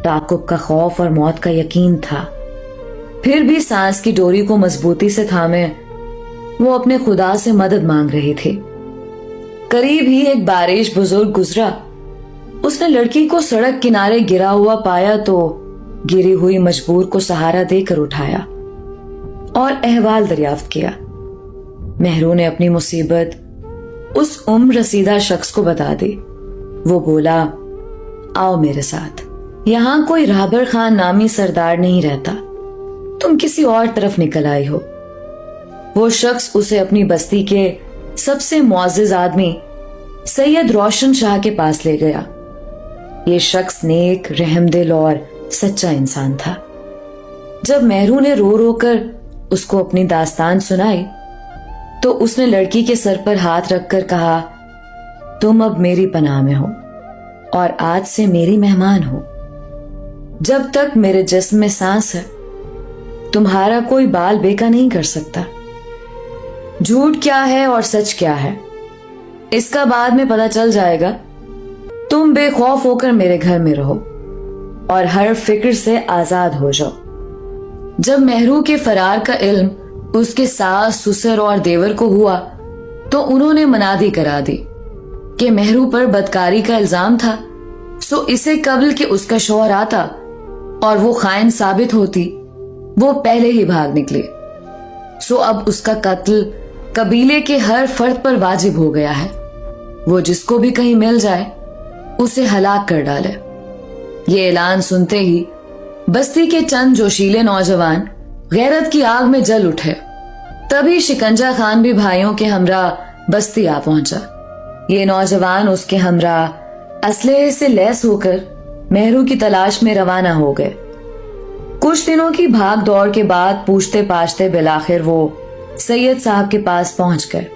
ताक़ुब का खौफ और मौत का यकीन था। फिर भी सांस की डोरी को मजबूती से थामे वो अपने खुदा से मदद मांग रही थी। करीब ही एक बारिश बुजुर्ग गुजरा। उसने लड़की को सड़क किनारे गिरा हुआ पाया तो गिरी हुई मजबूर को सहारा देकर उठाया और अहवाल दरियाफ्त किया। मेहरू ने अपनी मुसीबत उस उम्र रसीदा शख्स को बता दी। वो बोला, आओ मेरे साथ, यहाँ कोई राहबर खान नामी सरदार नहीं रहता, तुम किसी और तरफ निकल आई हो। वो शख्स उसे अपनी बस्ती के सबसे मुअज़्ज़िज़ आदमी सैयद रोशन शाह के पास ले गया। ये शख्स नेक, रहमदिल और सच्चा इंसान था। जब मेहरू ने रो रो कर उसको अपनी दास्तान सुनाई तो उसने लड़की के सर पर हाथ रखकर कहा, तुम अब मेरी पनाह में हो और आज से मेरी मेहमान हो। जब तक मेरे जिस्म में सांस है तुम्हारा कोई बाल बेका नहीं कर सकता। झूठ क्या है और सच क्या है इसका बाद में पता चल जाएगा। तुम बेखौफ होकर मेरे घर में रहो और हर फिक्र से आजाद हो जाओ। जब मेहरू के फरार का इल्म उसके सास, ससुर और देवर को हुआ तो उन्होंने मनादी करा दी कि मेहरू पर बदकारी का इल्जाम था, सो इसे कबल कि उसका शौहर आता और वो खाइन साबित होती वो पहले ही भाग निकली। सो अब उसका कत्ल कबीले के हर फर्द पर वाजिब हो गया है। वो जिसको भी कहीं मिल जाए उसे हलाक कर डाले। ये ऐलान सुनते ही बस्ती के चंद जोशीले नौजवान गैरत की आग में जल उठे। तभी शिकंजा खान भी भाइयों के हमरा बस्ती आ पहुंचा। ये नौजवान उसके हमरा असलहे से लैस होकर मेहरू की तलाश में रवाना हो गए। कुछ दिनों की भाग दौड़ के बाद पूछते पाछते बिलाखिर वो सैयद साहब के पास पहुंच गए।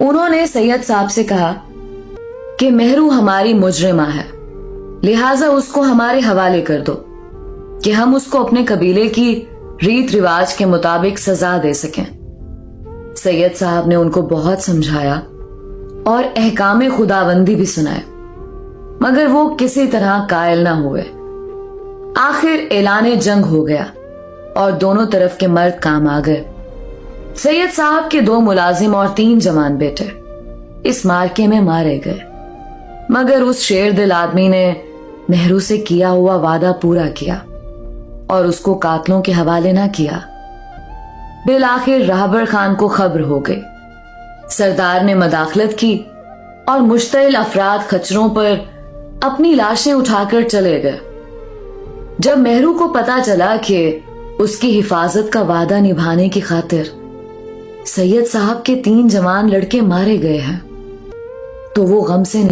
उन्होंने सैयद साहब से कहा कि मेहरू हमारी मुजरिमा है, लिहाजा उसको हमारे हवाले कर दो कि हम उसको अपने कबीले की रीत रिवाज के मुताबिक सजा दे सकें। सैयद साहब ने उनको बहुत समझाया और अहकामे खुदाबंदी भी सुनाए, मगर वो किसी तरह कायल ना हुए। आखिर ऐलाने जंग हो गया और दोनों तरफ के मर्द काम आ गए। सैयद साहब के 2 मुलाजिम और 3 जवान बेटे इस मार्के में मारे गए, मगर उस शेर दिल आदमी ने मेहरू से किया हुआ वादा पूरा किया और उसको कातलों के हवाले ना किया। बिल आखिर राहबर खान को खबर हो गई। सरदार ने मदाखलत की और मुश्तइल अफराद खच्चरों पर अपनी लाशें उठाकर चले गए। जब मेहरू को पता चला कि उसकी हिफाजत का वादा निभाने की खातिर सैयद साहब के 3 जवान लड़के मारे गए हैं तो वो गम से